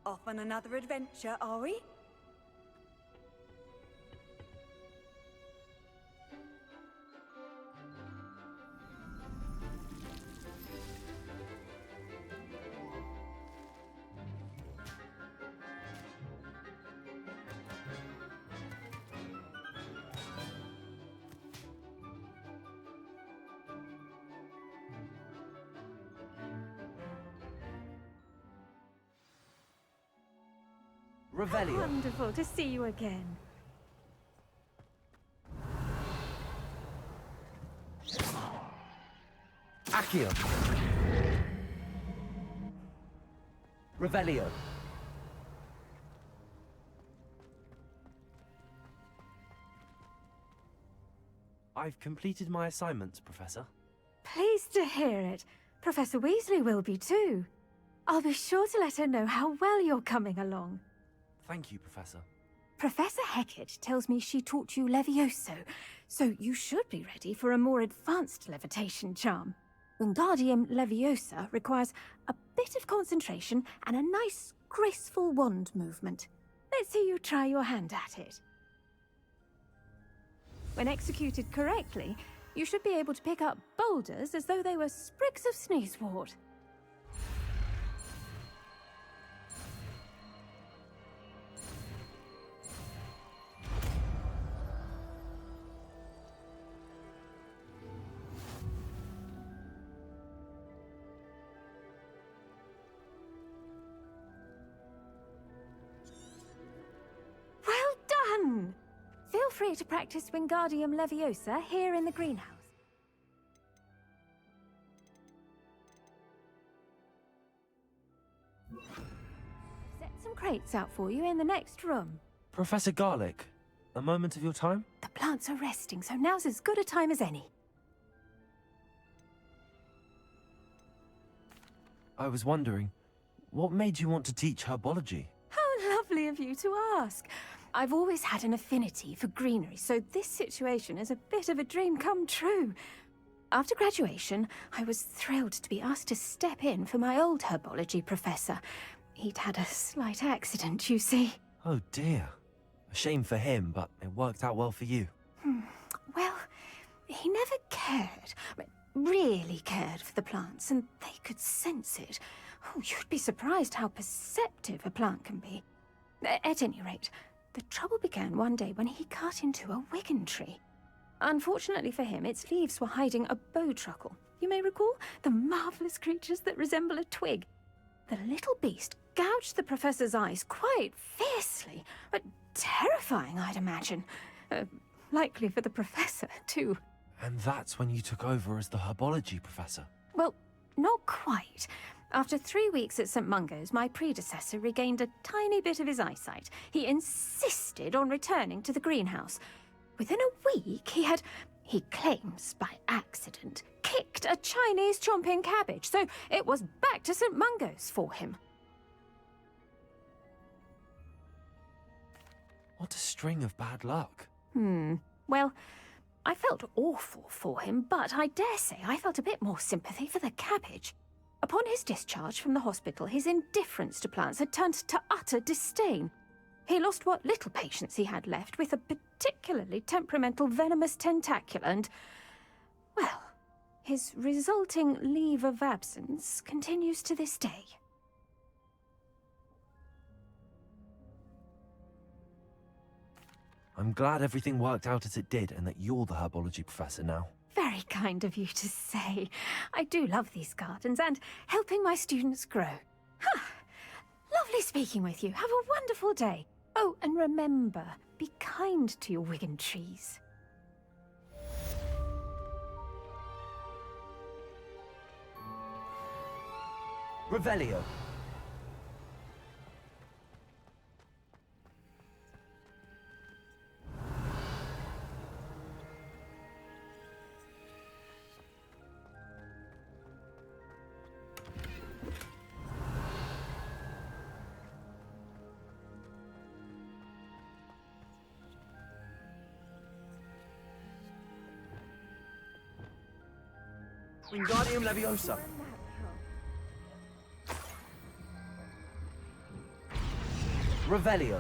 Off on another adventure, are we? Revelio. Wonderful to see you again. Accio. Revelio. I've completed my assignments, Professor. Pleased to hear it. Professor Weasley will be too. I'll be sure to let her know how well you're coming along. Thank you, Professor. Professor Hecat tells me she taught you Levioso, so you should be ready for a more advanced levitation charm. Wingardium Leviosa requires a bit of concentration and a nice, graceful wand movement. Let's see you try your hand at it. When executed correctly, you should be able to pick up boulders as though they were sprigs of sneezewort. Well done! Feel free to practice Wingardium Leviosa here in the greenhouse. Set some crates out for you in the next room. Professor Garlick, a moment of your time? The plants are resting, so now's as good a time as any. I was wondering, what made you want to teach herbology? How lovely of you to ask. I've always had an affinity for greenery, so this situation is a bit of a dream come true. After graduation, I was thrilled to be asked to step in for my old herbology professor. He'd had a slight accident, you see. Oh dear. A shame for him, but it worked out well for you. Well, he never cared, really cared for the plants, and they could sense it. Oh, you'd be surprised how perceptive a plant can be. At any rate, the trouble began one day when he cut into a wigan tree. Unfortunately for him, its leaves were hiding a bowtruckle. You may recall the marvellous creatures that resemble a twig. The little beast gouged the professor's eyes quite fiercely, but terrifying, I'd imagine. Likely for the professor, too. And that's when you took over as the herbology professor? Well, not quite. After 3 weeks at St. Mungo's, my predecessor regained a tiny bit of his eyesight. He insisted on returning to the greenhouse. Within a week, he claims by accident, kicked a Chinese chomping cabbage, so it was back to St. Mungo's for him. What a string of bad luck. Well, I felt awful for him, but I dare say I felt a bit more sympathy for the cabbage. Upon his discharge from the hospital, his indifference to plants had turned to utter disdain. He lost what little patience he had left with a particularly temperamental venomous tentacula and, well, his resulting leave of absence continues to this day. I'm glad everything worked out as it did and that you're the herbology professor now. Very kind of you to say. I do love these gardens and helping my students grow. Lovely speaking with you. Have a wonderful day. Oh, and remember, be kind to your wigan trees. Revelio. Wingardium Leviosa. Revelio.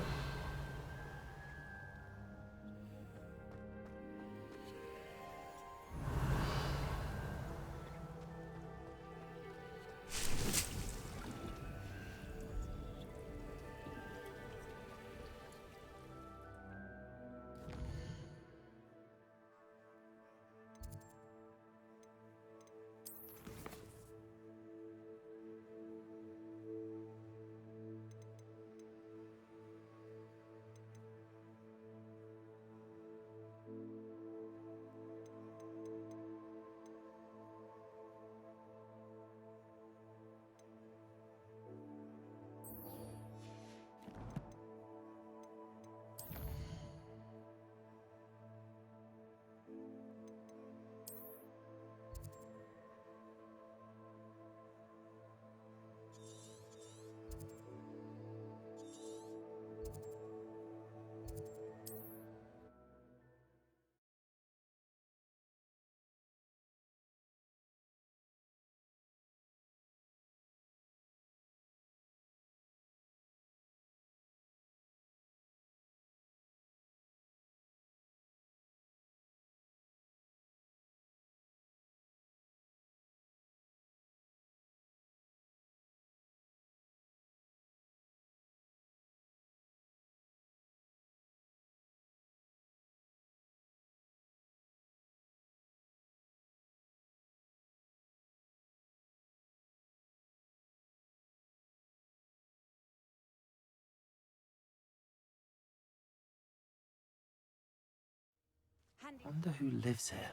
Wonder who lives here.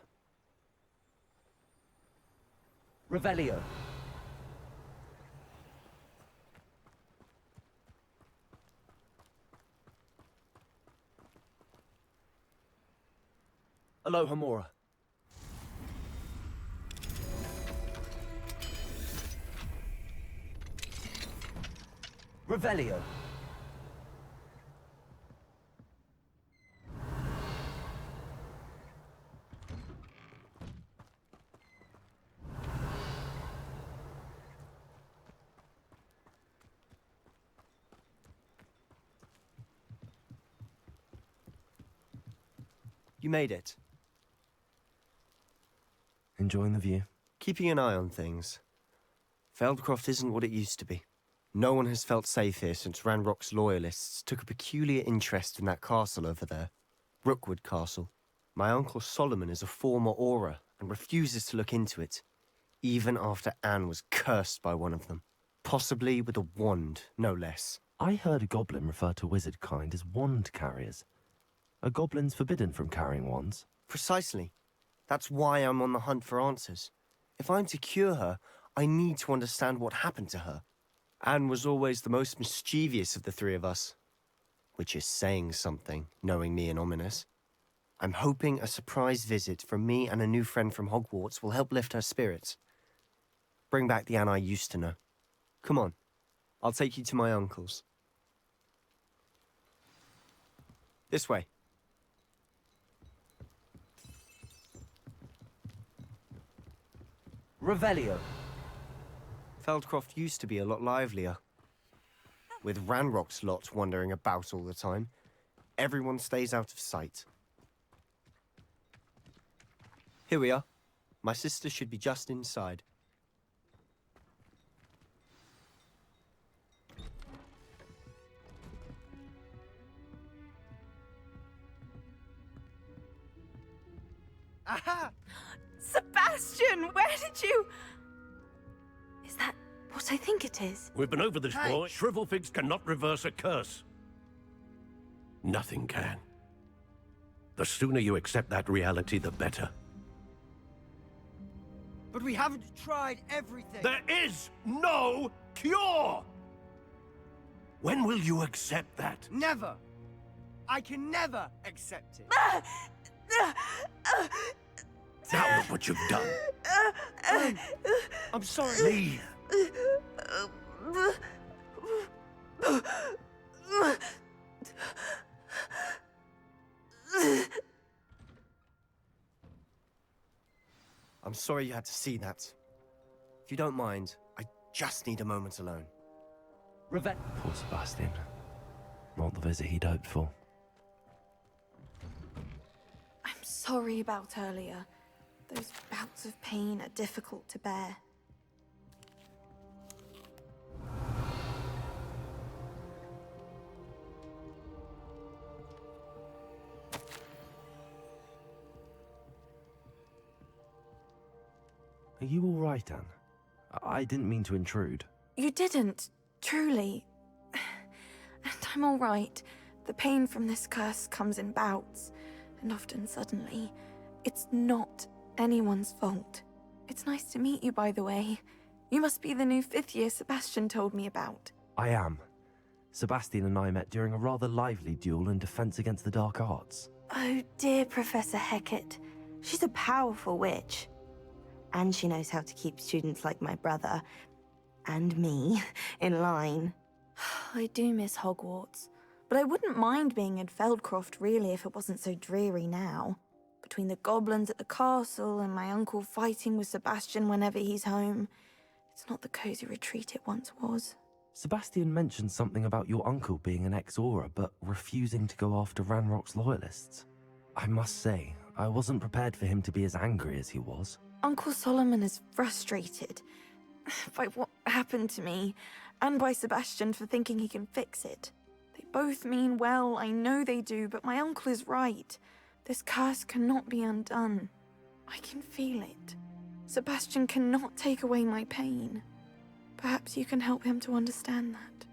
Revelio. Alohomora. Revelio. You made it. Enjoying the view? Keeping an eye on things. Feldcroft isn't what it used to be. No one has felt safe here since Ranrock's loyalists took a peculiar interest in that castle over there. Rookwood Castle. My uncle Solomon is a former Auror and refuses to look into it, even after Anne was cursed by one of them. Possibly with a wand, no less. I heard a goblin refer to wizard kind as wand carriers. Are goblins forbidden from carrying wands? Precisely. That's why I'm on the hunt for answers. If I'm to cure her, I need to understand what happened to her. Anne was always the most mischievous of the three of us. Which is saying something, knowing me and Ominous. I'm hoping a surprise visit from me and a new friend from Hogwarts will help lift her spirits. Bring back the Anne I used to know. Come on, I'll take you to my uncle's. This way. Revelio. Feldcroft used to be a lot livelier. With Ranrock's lot wandering about all the time, everyone stays out of sight. Here we are. My sister should be just inside. Aha! Sebastian, where did you... Is that what I think it is? We've been over this, boy. Shrivelfigs cannot reverse a curse. Nothing can. The sooner you accept that reality, the better. But we haven't tried everything. There is no cure! When will you accept that? Never. I can never accept it. Now look what you've done. I'm sorry. Leave. I'm sorry you had to see that. If you don't mind, I just need a moment alone. Poor Sebastian. Not the visit he'd hoped for. I'm sorry about earlier. Those bouts of pain are difficult to bear. Are you all right, Anne? I didn't mean to intrude. You didn't, truly. And I'm all right. The pain from this curse comes in bouts, and often suddenly. It's not anyone's fault. It's nice to meet you, by the way. You must be the new 5th year Sebastian told me about. I am. Sebastian and I met during a rather lively duel in defense against the dark arts. Oh dear, Professor Hecat. She's a powerful witch. And she knows how to keep students like my brother, and me, in line. I do miss Hogwarts, but I wouldn't mind being in Feldcroft, really, if it wasn't so dreary now. Between the goblins at the castle and my uncle fighting with Sebastian whenever he's home, it's not the cozy retreat it once was. Sebastian mentioned something about your uncle being an ex-Auror, but refusing to go after Ranrock's loyalists. I must say, I wasn't prepared for him to be as angry as he was. Uncle Solomon is frustrated by what happened to me, and by Sebastian for thinking he can fix it. They both mean well, I know they do, but my uncle is right. This curse cannot be undone. I can feel it. Sebastian cannot take away my pain. Perhaps you can help him to understand that.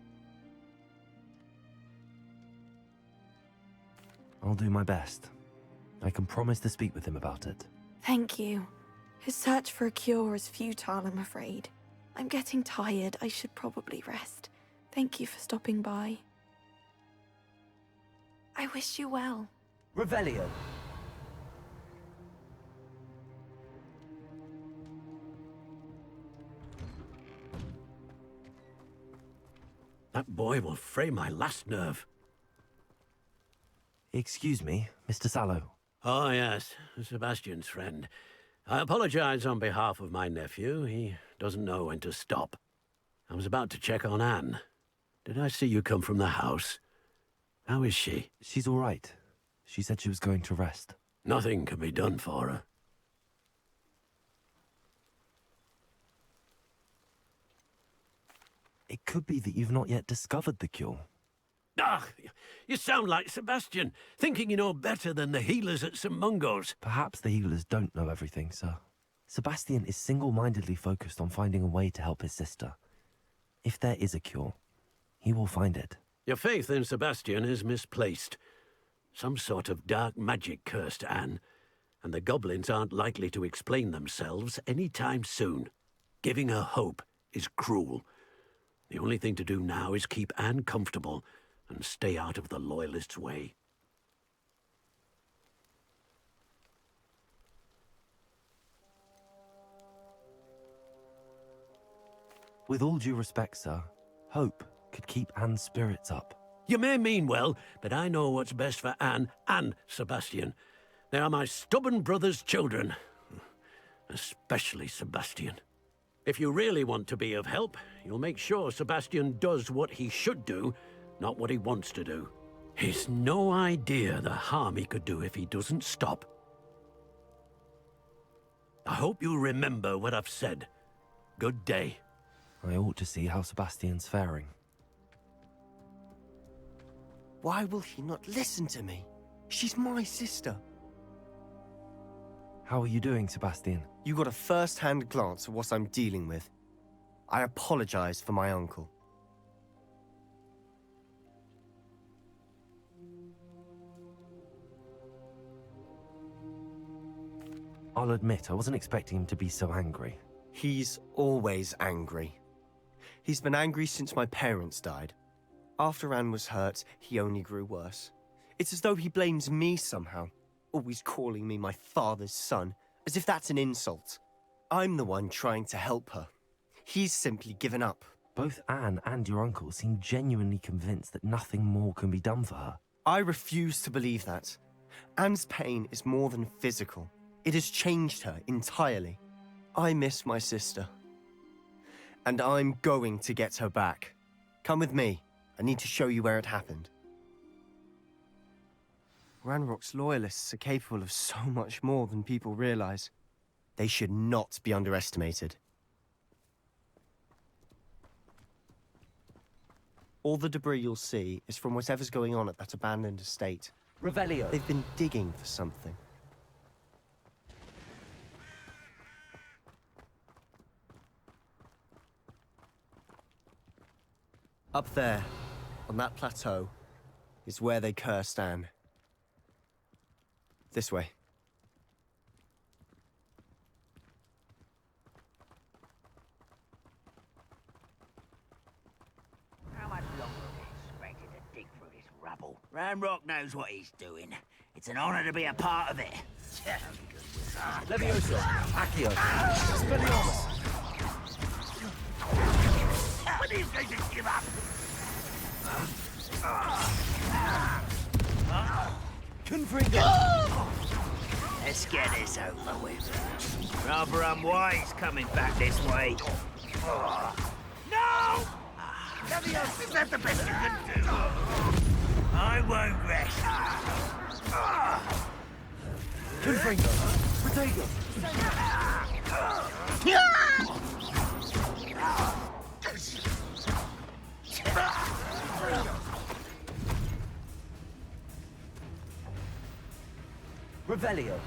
I'll do my best. I can promise to speak with him about it. Thank you. His search for a cure is futile, I'm afraid. I'm getting tired. I should probably rest. Thank you for stopping by. I wish you well. Revelio. That boy will fray my last nerve. Excuse me, Mr. Sallow. Oh, yes, Sebastian's friend. I apologize on behalf of my nephew. He doesn't know when to stop. I was about to check on Anne. Did I see you come from the house? How is she? She's all right. She said she was going to rest. Nothing can be done for her. It could be that you've not yet discovered the cure. Ah, you sound like Sebastian, thinking you know better than the healers at St. Mungo's. Perhaps the healers don't know everything, sir. Sebastian is single-mindedly focused on finding a way to help his sister. If there is a cure, he will find it. Your faith in Sebastian is misplaced. Some sort of dark magic cursed Anne, and the goblins aren't likely to explain themselves any time soon. Giving her hope is cruel. The only thing to do now is keep Anne comfortable and stay out of the Loyalists' way. With all due respect, sir, hope could keep Anne's spirits up. You may mean well, but I know what's best for Anne and Sebastian. They are my stubborn brother's children. Especially Sebastian. If you really want to be of help, you'll make sure Sebastian does what he should do, not what he wants to do. He's no idea the harm he could do if he doesn't stop. I hope you remember what I've said. Good day. I ought to see how Sebastian's faring. Why will he not listen to me? She's my sister. How are you doing, Sebastian? You got a first-hand glance at what I'm dealing with. I apologize for my uncle. I'll admit, I wasn't expecting him to be so angry. He's always angry. He's been angry since my parents died. After Anne was hurt, he only grew worse. It's as though he blames me somehow, always calling me my father's son, as if that's an insult. I'm the one trying to help her. He's simply given up. Both Anne and your uncle seem genuinely convinced that nothing more can be done for her. I refuse to believe that. Anne's pain is more than physical. It has changed her entirely. I miss my sister. And I'm going to get her back. Come with me. I need to show you where it happened. Ranrock's loyalists are capable of so much more than people realize. They should not be underestimated. All the debris you'll see is from whatever's going on at that abandoned estate. Revelio. They've been digging for something. Up there, on that plateau, is where they cursed Anne. This way. How much longer are we expected to dig through this rubble? Ranrock knows what he's doing. It's an honor to be a part of it. Levioso. Accio. Speliomus. But these guys just give up. Confringo. Let's get this over with. Rather unwise coming back this way. No! Is that the best you can do? I won't rest. Confringo. Protego. Revelio.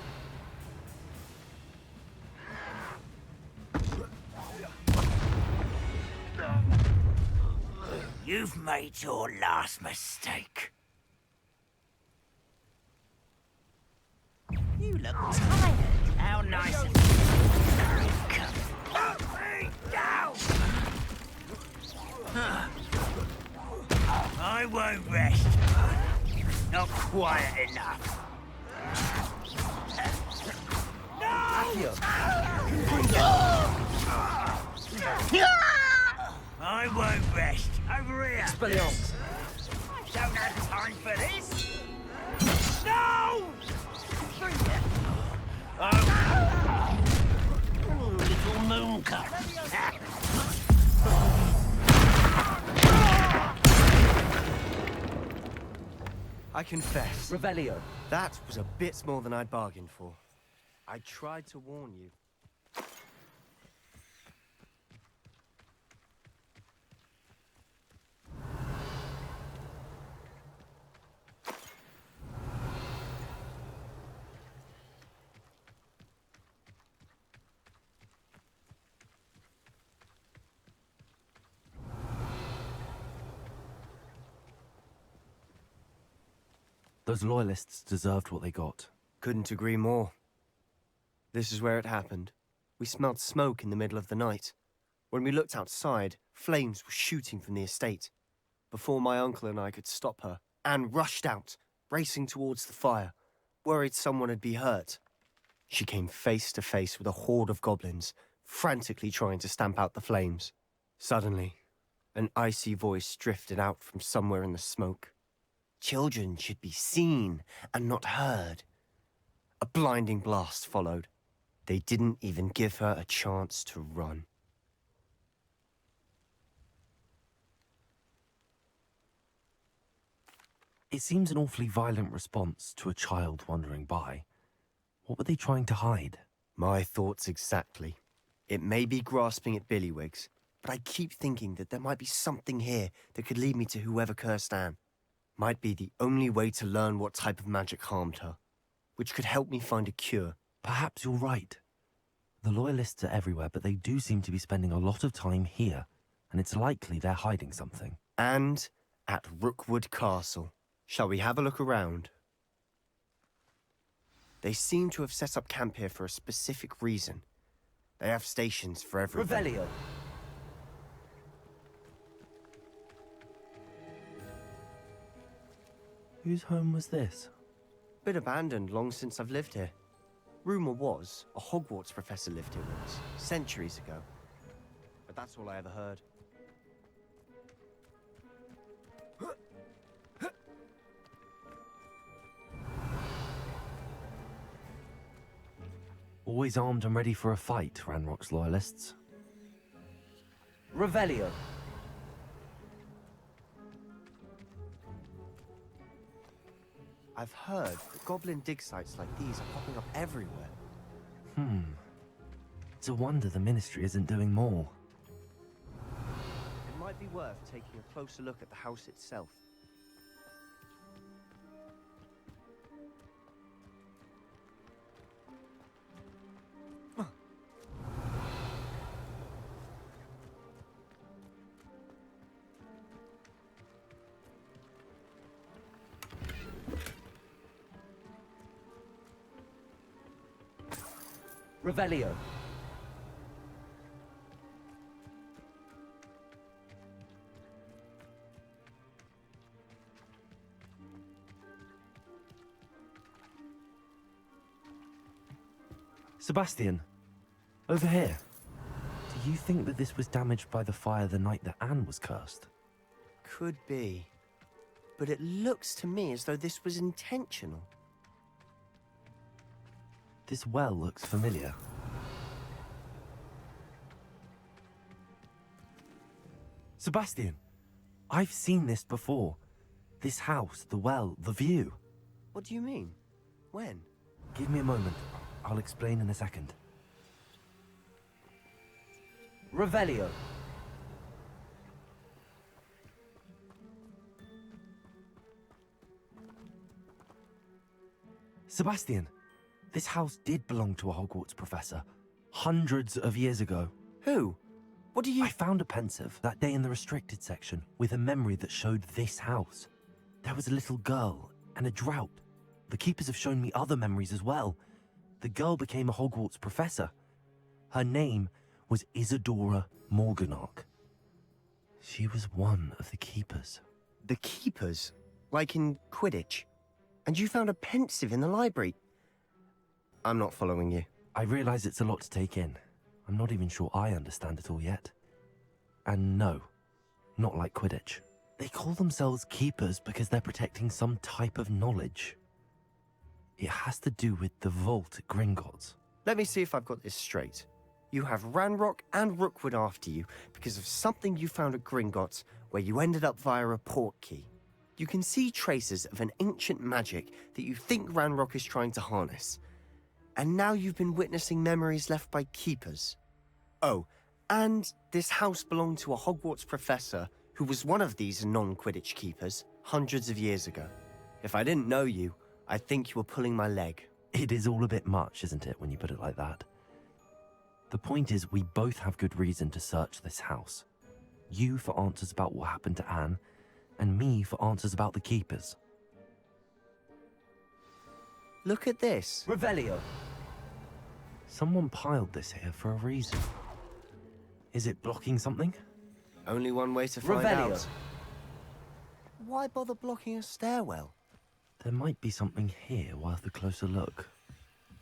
You've made your last mistake. You look tired. How nice of you. Put me down! I won't rest. Not quiet enough. Accio. I won't rest. Over here. Speliomus. Don't have time for this. No! Oh, little mooncup. I confess, Revelio. that was a bit more than I'd bargained for. I tried to warn you. Those loyalists deserved what they got. Couldn't agree more. This is where it happened. We smelled smoke in the middle of the night. When we looked outside, flames were shooting from the estate. Before my uncle and I could stop her, Anne rushed out, racing towards the fire, worried someone had been hurt. She came face to face with a horde of goblins, frantically trying to stamp out the flames. Suddenly, an icy voice drifted out from somewhere in the smoke. Children should be seen and not heard. A blinding blast followed. They didn't even give her a chance to run. It seems an awfully violent response to a child wandering by. What were they trying to hide? My thoughts exactly. It may be grasping at billywhigs, but I keep thinking that there might be something here that could lead me to whoever cursed Anne. Might be the only way to learn what type of magic harmed her, which could help me find a cure. Perhaps you're right. The loyalists are everywhere, but they do seem to be spending a lot of time here, and it's likely they're hiding something. And at Rookwood Castle. Shall we have a look around? They seem to have set up camp here for a specific reason. They have stations for everything. Revelio. Whose home was this? Been abandoned long since I've lived here. Rumour was a Hogwarts professor lived here once, centuries ago. But that's all I ever heard. Always armed and ready for a fight, Ranrock's loyalists. Revelio. I've heard that goblin dig sites like these are popping up everywhere. It's a wonder the Ministry isn't doing more. It might be worth taking a closer look at the house itself. Revelio. Sebastian, over here. Do you think that this was damaged by the fire the night that Anne was cursed? Could be. But it looks to me as though this was intentional. This well looks familiar. Sebastian, I've seen this before. This house, the well, the view. What do you mean? When? Give me a moment. I'll explain in a second. Revelio. Sebastian, this house did belong to a Hogwarts professor, hundreds of years ago. Who? What do you... I found a pensive that day in the restricted section with a memory that showed this house. There was a little girl and a drought. The keepers have shown me other memories as well. The girl became a Hogwarts professor. Her name was Isadora Morganach. She was one of the keepers. The keepers? Like in Quidditch? And you found a pensive in the library? I'm not following you. I realize it's a lot to take in. I'm not even sure I understand it all yet. And no, not like Quidditch. They call themselves keepers because they're protecting some type of knowledge. It has to do with the vault at Gringotts. Let me see if I've got this straight. You have Ranrock and Rookwood after you because of something you found at Gringotts where you ended up via a port key. You can see traces of an ancient magic that you think Ranrock is trying to harness. And now you've been witnessing memories left by keepers. Oh, and this house belonged to a Hogwarts professor who was one of these non-Quidditch keepers hundreds of years ago. If I didn't know you, I'd think you were pulling my leg. It is all a bit much, isn't it, when you put it like that? The point is, we both have good reason to search this house. You for answers about what happened to Anne, and me for answers about the keepers. Look at this. Revelio. Someone piled this here for a reason. Is it blocking something? Only one way to find Revelio. out. Why bother blocking a stairwell? There might be something here worth a closer look.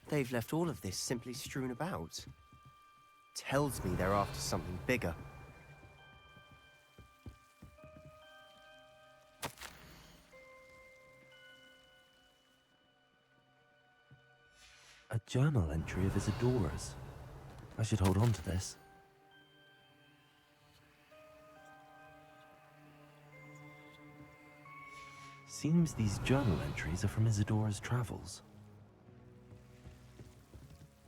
They've left all of this simply strewn about. Tells me they're after something bigger. A journal entry of Isadora's. I should hold on to this. Seems these journal entries are from Isadora's travels.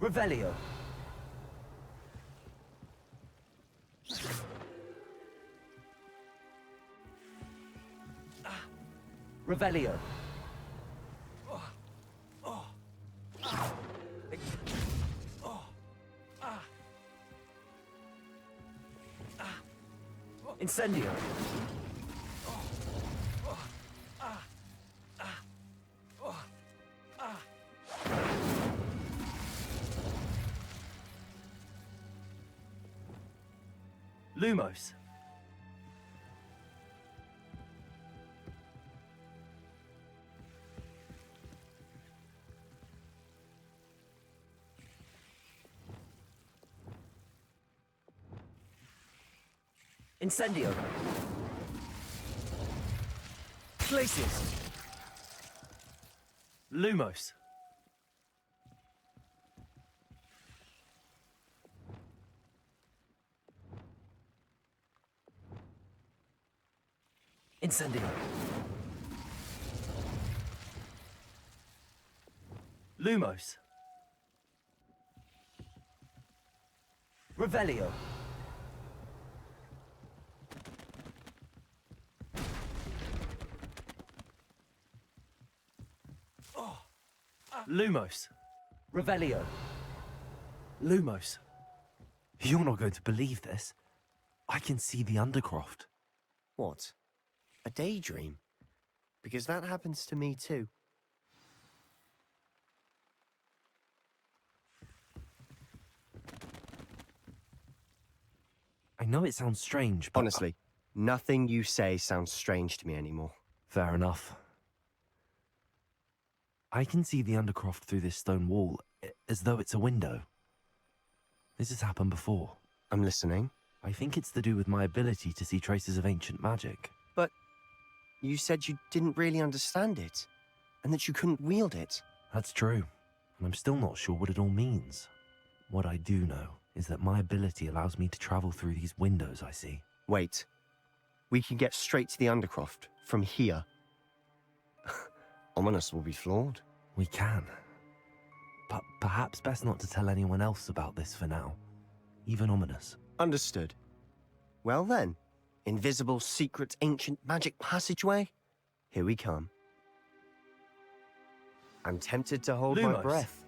Revelio. Revelio. Incendio. Lumos. Incendio. Glacius. Lumos. Incendio. Lumos. Revelio. Lumos. Revelio. Lumos. You're not going to believe this. I can see the Undercroft. What? A daydream? Because that happens to me too. I know it sounds strange, but... Honestly, nothing you say sounds strange to me anymore. Fair enough. I can see the Undercroft through this stone wall, as though it's a window. This has happened before. I'm listening. I think it's to do with my ability to see traces of ancient magic. But you said you didn't really understand it, and that you couldn't wield it. That's true, and I'm still not sure what it all means. What I do know is that my ability allows me to travel through these windows I see. Wait. We can get straight to the Undercroft from here. Ominous will be flawed. We can. But perhaps best not to tell anyone else about this for now. Even Ominous. Understood. Well then, invisible, secret, ancient magic passageway? Here we come. I'm tempted to hold my Lumos. breath.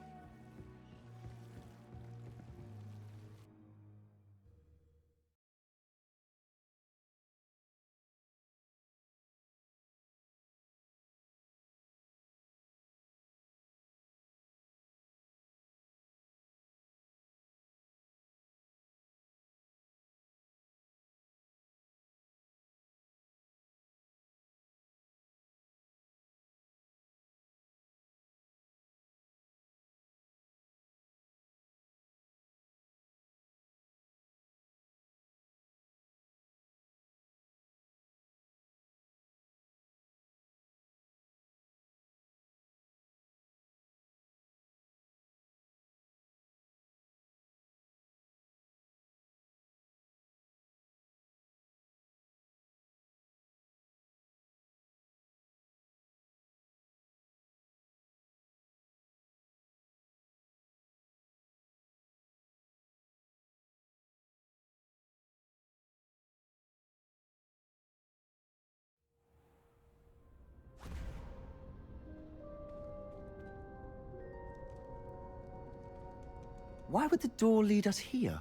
Why would the door lead us here?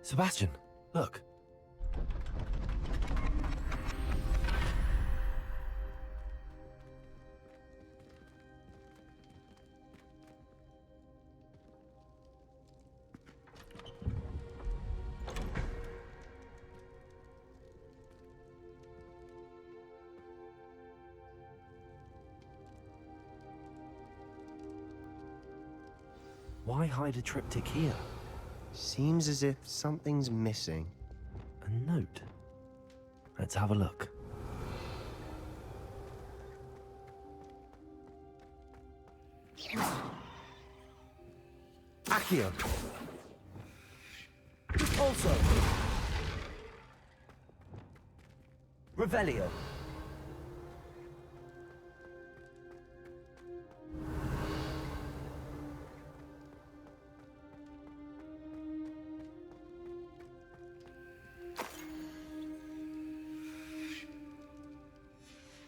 Sebastian, look. Why hide a triptych here? Seems as if something's missing. A note. Let's have a look. Accio. Also. Revelio.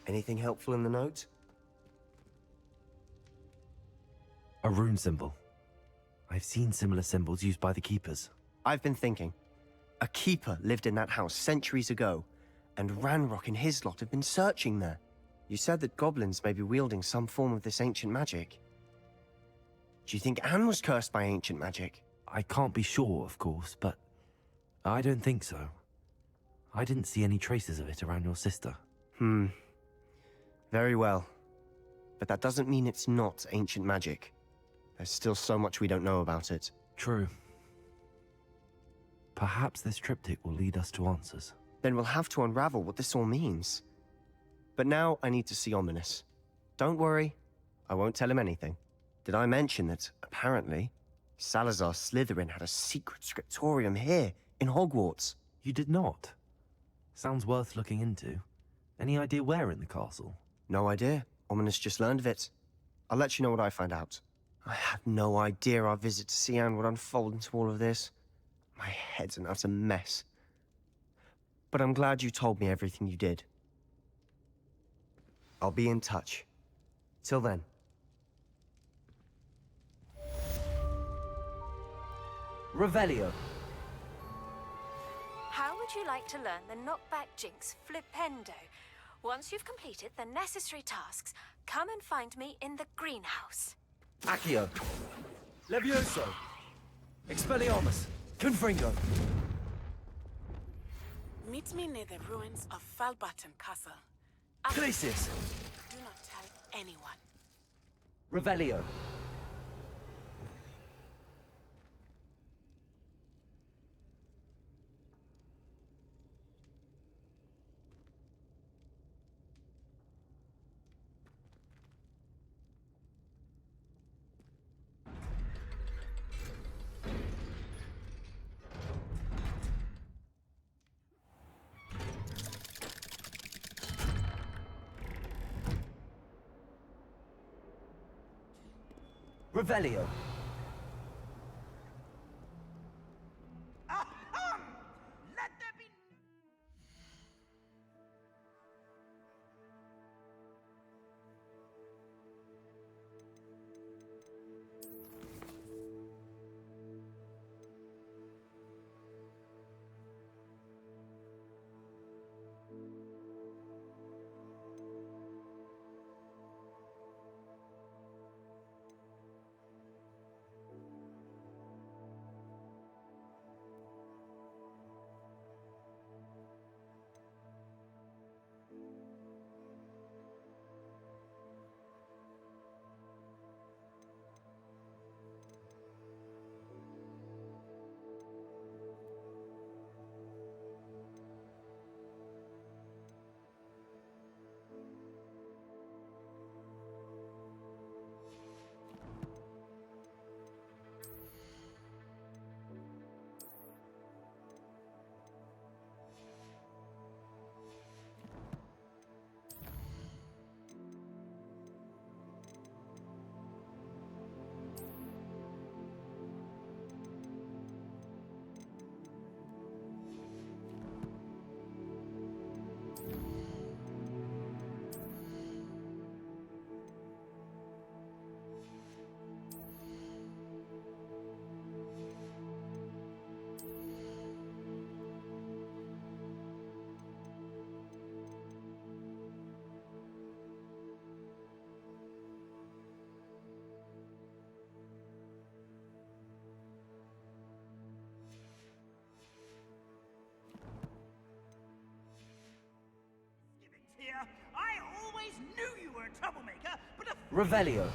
Anything helpful in the note? A rune symbol. I've seen similar symbols used by the keepers. I've been thinking. A keeper lived in that house centuries ago, and Ranrock and his lot have been searching there. You said that goblins may be wielding some form of this ancient magic. Do you think Anne was cursed by ancient magic? I can't be sure, of course, but I don't think so. I didn't see any traces of it around your sister. Very well. But that doesn't mean it's not ancient magic. There's still so much we don't know about it. True. Perhaps this triptych will lead us to answers. Then we'll have to unravel what this all means. But now I need to see Ominous. Don't worry, I won't tell him anything. Did I mention that, apparently, Salazar Slytherin had a secret scriptorium here, in Hogwarts? You did not? Sounds worth looking into. Any idea where in the castle? No idea. Ominous just learned of it. I'll let you know what I find out. I had no idea our visit to Sian would unfold into all of this. My head's an utter mess. But I'm glad you told me everything you did. I'll be in touch. Till then. Revelio. How would you like to learn the knockback jinx flipendo? Once you've completed the necessary tasks, come and find me in the greenhouse. Accio. Levioso. Expelliarmus. Confringo. Meet me near the ruins of Falbaton Castle. Glacius. Do not tell anyone. Revelio. Revelio. Let there be... Here, I always knew you were a troublemaker, but a Revelio.